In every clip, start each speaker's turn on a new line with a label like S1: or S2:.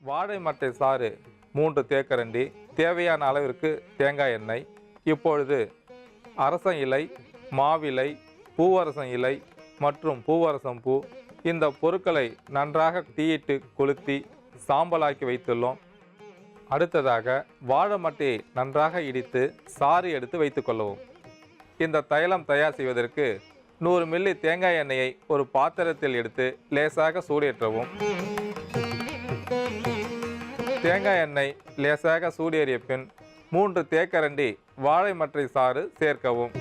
S1: வாழை மட்டை சாறு 3 தேக்கரண்டி, தேவையான அளவிற்கு தேங்காய் எண்ணெய். இப்பொழுது அரச இலை, மாவிலை, பூவரசம் இலை மற்றும் பூவரசம் பூ இந்த பொருட்களை நன்றாக தீயிட்டு கொளுத்தி சாம்பலாக்கி வைத்துள்ளோம். அடுத்ததாக வாழை மட்டையை நன்றாக இடித்து சாறு எடுத்து வைத்து கொள்ளவும். இந்த தைலம் தயார் செய்வதற்கு 100 மில்லி தேங்காய் எண்ணெயை ஒரு பாத்திரத்தில் எடுத்து லேசாக சூடேற்றவும். தேங்காய் எண்ணெய் லேசாக சூடேறிய பின் 3 தேக்கரண்டி வாழை மட்டை சாறு சேர்க்கவும்.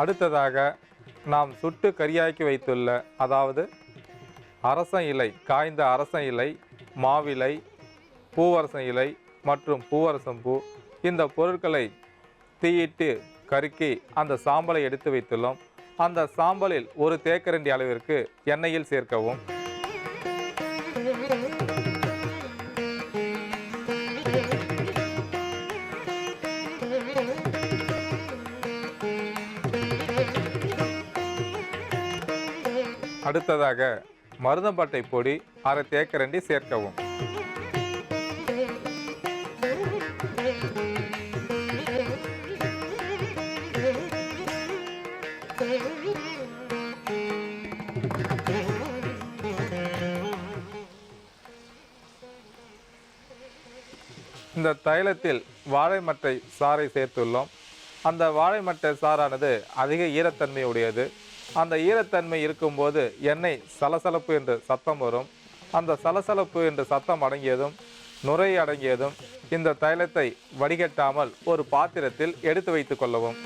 S1: அடுத்ததாக நாம் சுட்டு கரியாக்கி வைத்துள்ள அதாவது அரச இலை, காய்ந்த அரச இலை, மாவிலை, பூவரசம் இலை மற்றும் பூவரசம் பூ இந்த பொருட்களை தீயிட்டு கருக்கி அந்த சாம்பலை எடுத்து வைத்துள்ளோம். அந்த சாம்பலில் 1 தேக்கரண்டி அளவிற்கு எண்ணெயில் சேர்க்கவும். அடுத்ததாக மருதம்பட்டை பொடி 1/2 தேக்கரண்டி சேர்க்கவும். இந்த தைலத்தில் வாழை மட்டை சாறை சேர்த்துள்ளோம். அந்த வாழை மட்டை சாறானது அதிக ஈரத்தன்மை உடையது. அந்த ஈரத்தன்மை இருக்கும்போது எண்ணெய் சலசலப்பு என்று சத்தம் வரும். அந்த சலசலப்பு என்று சத்தம் அடங்கியதும் நுரை அடங்கியதும் இந்த தைலத்தை வடிகட்டாமல் ஒரு பாத்திரத்தில் எடுத்து வைத்துக் கொள்ளவும்.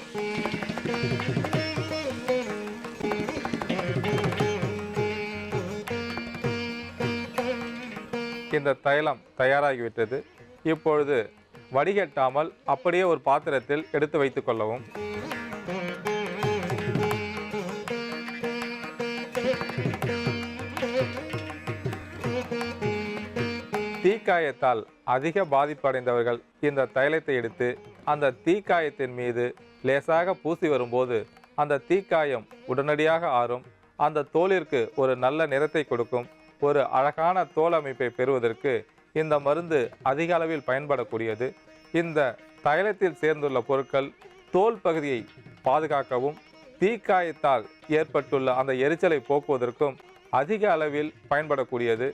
S1: இந்த தைலம் தயாராகிவிட்டது. இப்பொழுது வடிகட்டாமல் அப்படியே ஒரு பாத்திரத்தில் எடுத்து வைத்துக் கொள்ளவும். தீக்காயத்தால் அதிக பாதிப்படைந்தவர்கள் இந்த தைலத்தை எடுத்து அந்த தீக்காயத்தின் மீது லேசாக பூசி வரும்போது அந்த தீக்காயம் உடனடியாக ஆறும். அந்த தோலிற்கு ஒரு நல்ல நிறத்தை கொடுக்கும். ஒரு அழகான தோல் அமைப்பை பெறுவதற்கு இந்த மருந்து அதிக அளவில் பயன்படக்கூடியது. இந்த தைலத்தில் சேர்ந்துள்ள பொருட்கள் தோல் பகுதியை பாதுகாக்கவும் தீக்காயத்தால் ஏற்பட்டுள்ள அந்த எரிச்சலை போக்குவதற்கும் அதிக அளவில் பயன்படக்கூடியது.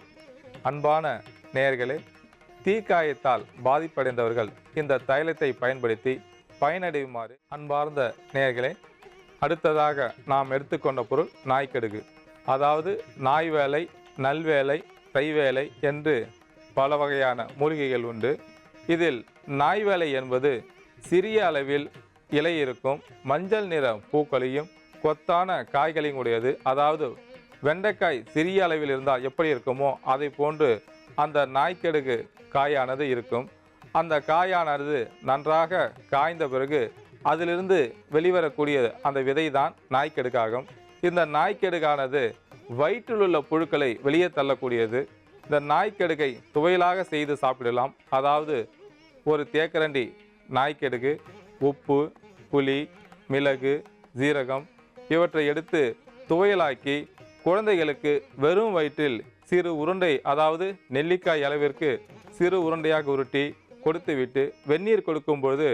S1: அன்பான நேயர்களே, தீக்காயத்தால் பாதிப்படைந்தவர்கள் இந்த தைலத்தை பயன்படுத்தி பயனடையுமாறு அன்பார்ந்த நேயர்களே, அடுத்ததாக நாம் எடுத்துக்கொண்ட பொருள் நாய்க்கடுகு. அதாவது நாய் வேலை, நல்வேலை, தைவேலை என்று பல வகையான மூலிகைகள் உண்டு. இதில் நாய் வேலை என்பது சிறிய அளவில் இலை இருக்கும், மஞ்சள் நிற பூக்களையும் கொத்தான காய்களையும் உடையது. அதாவது வெண்டைக்காய் சிறிய அளவில் இருந்தால் எப்படி இருக்குமோ அதை போன்று அந்த நாய்க்கடுகு காயானது இருக்கும். அந்த காயானது நன்றாக காய்ந்த பிறகு அதிலிருந்து வெளிவரக்கூடிய அந்த விதை தான் நாய்க்கடுகாகும். இந்த நாய்க்கடுகானது வயிற்றில் உள்ள புழுக்களை வெளியே தள்ளக்கூடியது. இந்த நாய்க்கடுகை துவையலாக செய்து சாப்பிடலாம். அதாவது ஒரு தேக்கரண்டி நாய்க்கடுகு, உப்பு, புளி, மிளகு, ஜீரகம் இவற்றை எடுத்து துவையலாக்கி குழந்தைகளுக்கு வெறும் வயிற்றில் சிறு உருண்டை, அதாவது நெல்லிக்காய் அளவிற்கு சிறு உருண்டையாக உருட்டி கொடுத்துவிட்டு வெந்நீர் கொடுக்கும்பொழுது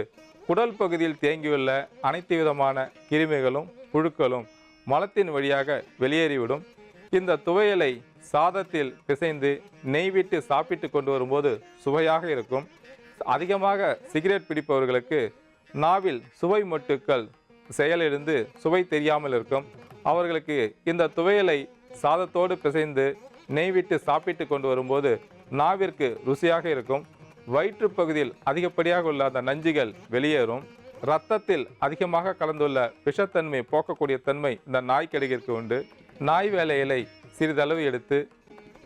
S1: குடல் பகுதியில் தேங்கியுள்ள அனைத்து விதமான கிருமிகளும் புழுக்களும் மலத்தின் வழியாக வெளியேறிவிடும். இந்த துவையலை சாதத்தில் பிசைந்து நெய் விட்டு சாப்பிட்டு கொண்டு வரும்போது சுவையாக இருக்கும். அதிகமாக சிகரெட் பிடிப்பவர்களுக்கு நாவில் சுவை மொட்டுக்கள் செயலிழந்து சுவை தெரியாமல் இருக்கும். அவர்களுக்கு இந்த துவையலை சாதத்தோடு பிசைந்து நெய் விட்டு சாப்பிட்டு கொண்டு வரும்போது நாவிற்கு ருசியாக இருக்கும். வயிற்று பகுதியில் அதிகப்படியாக உள்ள அந்த நஞ்சுகள் வெளியேறும். இரத்தத்தில் அதிகமாக கலந்துள்ள விஷத்தன்மை போக்கக்கூடிய தன்மை இந்த நாய்க்கடுகிற்கு உண்டு. நாய் வேலை இலை சிறிதளவு எடுத்து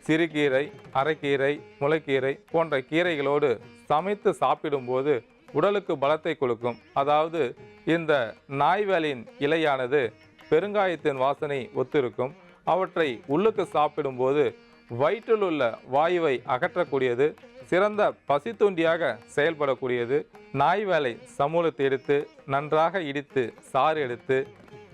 S1: சிறுகீரை, அரைக்கீரை, முளைக்கீரை போன்ற கீரைகளோடு சமைத்து சாப்பிடும்போது உடலுக்கு பலத்தை கொடுக்கும். அதாவது இந்த நாய் வேலையின் இலையானது பெருங்காயத்தின் வாசனை ஒத்திருக்கும். அவற்றை உள்ளுக்கு சாப்பிடும்போது வயிற்றில் உள்ள வாயுவை அகற்றக்கூடியது, சிறந்த பசித்தூண்டியாக செயல்படக்கூடியது. நாய் வேலை சமூலத்தை எடுத்து நன்றாக இடித்து சாறு எடுத்து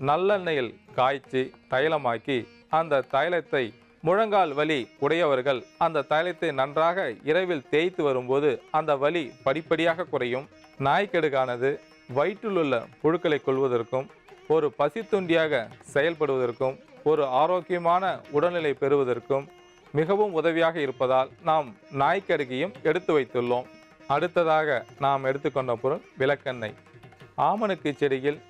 S1: நல்லெண்ணெயில் காய்ச்சி தைலமாக்கி அந்த தைலத்தை முழங்கால் வலி உடையவர்கள் அந்த தைலத்தை நன்றாக இரவில் தேய்த்து வரும்போது அந்த வலி படிப்படியாக குறையும். நாய்க்கடுகானது வயிற்றில் உள்ள புழுக்களை கொள்வதற்கும் ஒரு பசித்துண்டியாக செயல்படுவதற்கும் ஒரு ஆரோக்கியமான உடல்நிலை பெறுவதற்கும் மிகவும் உதவியாக இருப்பதால் நாம் நாய்க்கடுகையும் எடுத்து வைத்துள்ளோம். அடுத்ததாக நாம் எடுத்துக்கொண்ட பொருள் விளக்கெண்ணெய். ஆமணுக்கு செடியில்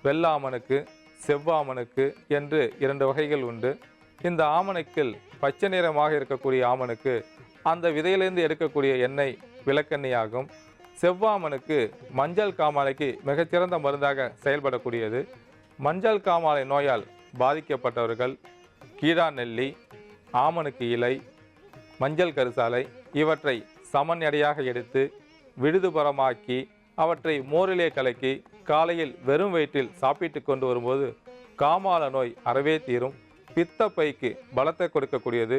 S1: வெள்ளாமணுக்கு, செவ்வாமணுக்கு என்று 2 வகைகள் உண்டு. இந்த ஆமணுக்கில் பச்சை நிறமாக இருக்கக்கூடிய ஆமணுக்கு அந்த விதையிலிருந்து எடுக்கக்கூடிய எண்ணெய் விளக்கெண்ணெயாகும். செவ்வாமணுக்கு மஞ்சள் காமாலைக்கு மிகச்சிறந்த மருந்தாக செயல்படக்கூடியது. மஞ்சள் காமாலை நோயால் பாதிக்கப்பட்டவர்கள் கீழா நெல்லி, ஆமணுக்கு இலை, மஞ்சள் கரிசாலை இவற்றை சமன் எடையாக எடுத்து விடுதுபரமாக்கி அவற்றை மோரிலே கலக்கி காலையில் வெறும் வயிற்றில் சாப்பிட்டு கொண்டு வரும்போது காமால நோய் அறவே தீரும். பித்த பைக்கு பலத்தை கொடுக்கக்கூடியது.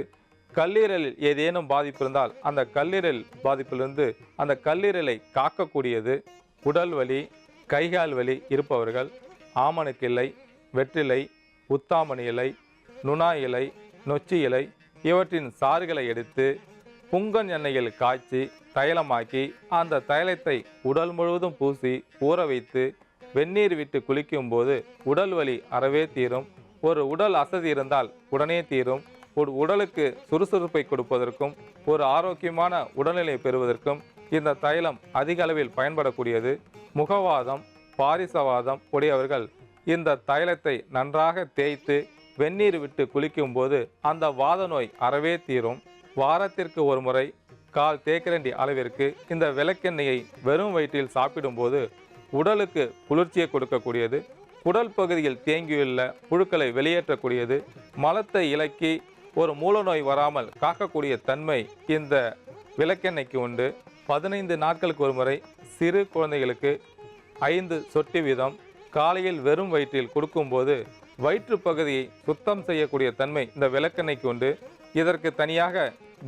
S1: கல்லீரலில் ஏதேனும் பாதிப்பு இருந்தால் அந்த கல்லீரல் பாதிப்பிலிருந்து அந்த கல்லீரலை காக்கக்கூடியது. உடல் வலி, கைகால் வலி இருப்பவர்கள் ஆமணுக்கு இலை, வெற்றிலை, உத்தாமணி இலை, நுணா இலை, நொச்சி இலை இவற்றின் சாறுகளை எடுத்து புங்கன் எண்ணெயில் காய்ச்சி தைலமாக்கி அந்த தைலத்தை உடல் முழுவதும் பூசி ஊற வைத்து வெந்நீர் விட்டு குளிக்கும் போது உடல் வலி அறவே தீரும். ஒரு உடல் அசதி இருந்தால் உடனே தீரும். ஒரு உடலுக்கு சுறுசுறுப்பை கொடுப்பதற்கும் ஒரு ஆரோக்கியமான உடல்நிலை பெறுவதற்கும் இந்த தைலம் அதிக அளவில் பயன்படக்கூடியது. முகவாதம், பாரிசவாதம் உடையவர்கள் இந்த தைலத்தை நன்றாக தேய்த்து வெந்நீர் விட்டு குளிக்கும் போது அந்த வாத நோய் அறவே தீரும். வாரத்திற்கு ஒரு முறை கால் தேக்கரண்டி அளவிற்கு இந்த விளக்கெண்ணெயை வெறும் வயிற்றில் சாப்பிடும்போது உடலுக்கு குளிர்ச்சியை கொடுக்கக்கூடியது. குடல் பகுதியில் தேங்கியுள்ள புழுக்களை வெளியேற்றக்கூடியது. மலத்தை இலக்கி ஒரு மூலநோய் வராமல் காக்கக்கூடிய தன்மை இந்த விளக்கெண்ணெய்க்கு உண்டு. 15 நாட்களுக்கு ஒரு முறை சிறு குழந்தைகளுக்கு 5 சொட்டு வீதம் காலையில் வெறும் வயிற்றில் கொடுக்கும்போது வயிற்று பகுதியை சுத்தம் செய்யக்கூடிய தன்மை இந்த விளக்கெண்ணெய்க்கு உண்டு. இதற்கு தனியாக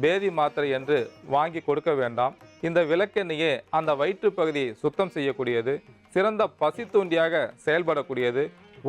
S1: பேதி மாத்திரை என்று வாங்கி கொடுக்க வேண்டாம். இந்த விளக்கெண்ணெயே அந்த வயிற்று பகுதியை சுத்தம் செய்யக்கூடியது. சிறந்த பசி தூண்டியாக செயல்படக்கூடியது.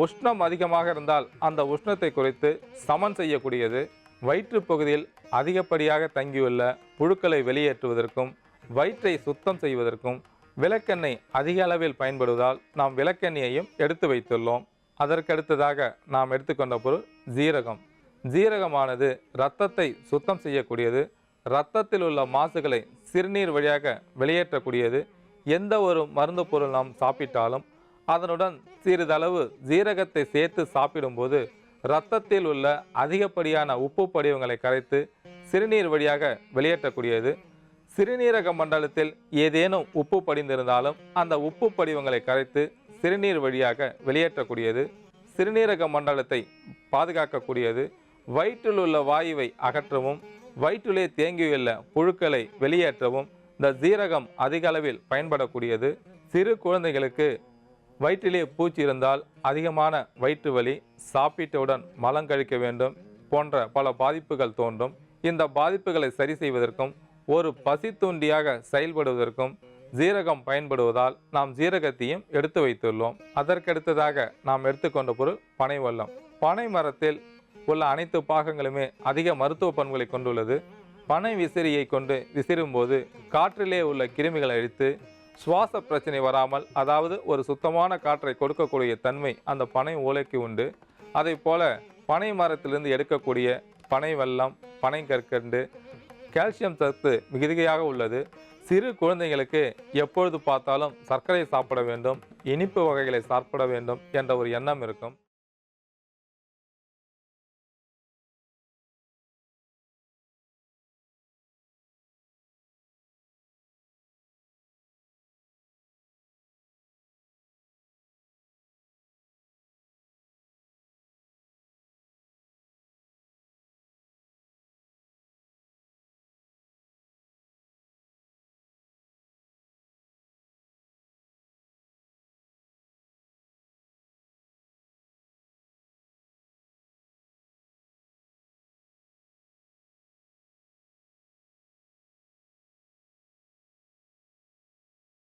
S1: உஷ்ணம் அதிகமாக இருந்தால் அந்த உஷ்ணத்தை குறைத்து சமன் செய்யக்கூடியது. வயிற்று பகுதியில் அதிகப்படியாக தங்கியுள்ள புழுக்களை வெளியேற்றுவதற்கும் வயிற்றை சுத்தம் செய்வதற்கும் விளக்கெண்ணெய் அதிக அளவில் பயன்படுவதால் நாம் விளக்கெண்ணெயையும் எடுத்து வைத்துள்ளோம். அதற்கடுத்ததாக நாம் எடுத்துக்கொண்ட பொருள் ஜீரகம். ஜீரகமானது இரத்தத்தை சுத்தம் செய்யக்கூடியது. இரத்தத்தில் உள்ள மாசுகளை சிறுநீர் வழியாக வெளியேற்றக்கூடியது. எந்த ஒரு மருந்து பொருள் நாம் சாப்பிட்டாலும் அதனுடன் சிறிதளவு ஜீரகத்தை சேர்த்து சாப்பிடும்போது இரத்தத்தில் உள்ள அதிகப்படியான உப்பு படிவங்களை கரைத்து சிறுநீர் வழியாக வெளியேற்றக்கூடியது. சிறுநீரக மண்டலத்தில் ஏதேனும் உப்பு படிந்திருந்தாலும் அந்த உப்பு படிவங்களை கரைத்து சிறுநீர் வழியாக வெளியேற்றக்கூடியது. சிறுநீரக மண்டலத்தை பாதுகாக்கக்கூடியது. வயிற்றில் உள்ள வாயுவை அகற்றவும் வயிற்றிலே தேங்கியுள்ள புழுக்களை வெளியேற்றவும் இந்த ஜீரகம் அதிக அளவில் பயன்படக்கூடியது. சிறு குழந்தைகளுக்கு வயிற்றிலே பூச்சி இருந்தால் அதிகமான வயிற்று வலி, சாப்பிட்டவுடன் மலம் கழிக்க வேண்டும் போன்ற பல பாதிப்புகள் தோன்றும். இந்த பாதிப்புகளை சரி செய்வதற்கும் ஒரு பசி தூண்டியாக செயல்படுவதற்கும் ஜீரகம் பயன்படுவதால் நாம் ஜீரகத்தையும் எடுத்து வைத்துள்ளோம். அதற்கடுத்ததாக நாம் எடுத்துக்கொண்ட பொருள் பனை வெல்லம். பனை மரத்தில் உள்ள அனைத்து பாகங்களுமே அதிக மருத்துவ பண்புகளை கொண்டுள்ளது. பனை விசிறியை கொண்டு விசிறும்போது காற்றிலே உள்ள கிருமிகளை அழித்து சுவாச பிரச்சனை வராமல், அதாவது ஒரு சுத்தமான காற்றை கொடுக்கக்கூடிய தன்மை அந்த பனை ஓலைக்கு உண்டு. அதை போல பனை மரத்திலிருந்து எடுக்கக்கூடிய பனை வெல்லம், பனை கற்கண்டு கால்சியம் சத்து மிகுதியாக உள்ளது. சிறு குழந்தைகளுக்கு எப்பொழுது பார்த்தாலும் சர்க்கரை சாப்பிட வேண்டும், இனிப்பு வகைகளை சாப்பிட வேண்டும் என்ற ஒரு எண்ணம் இருக்கும்.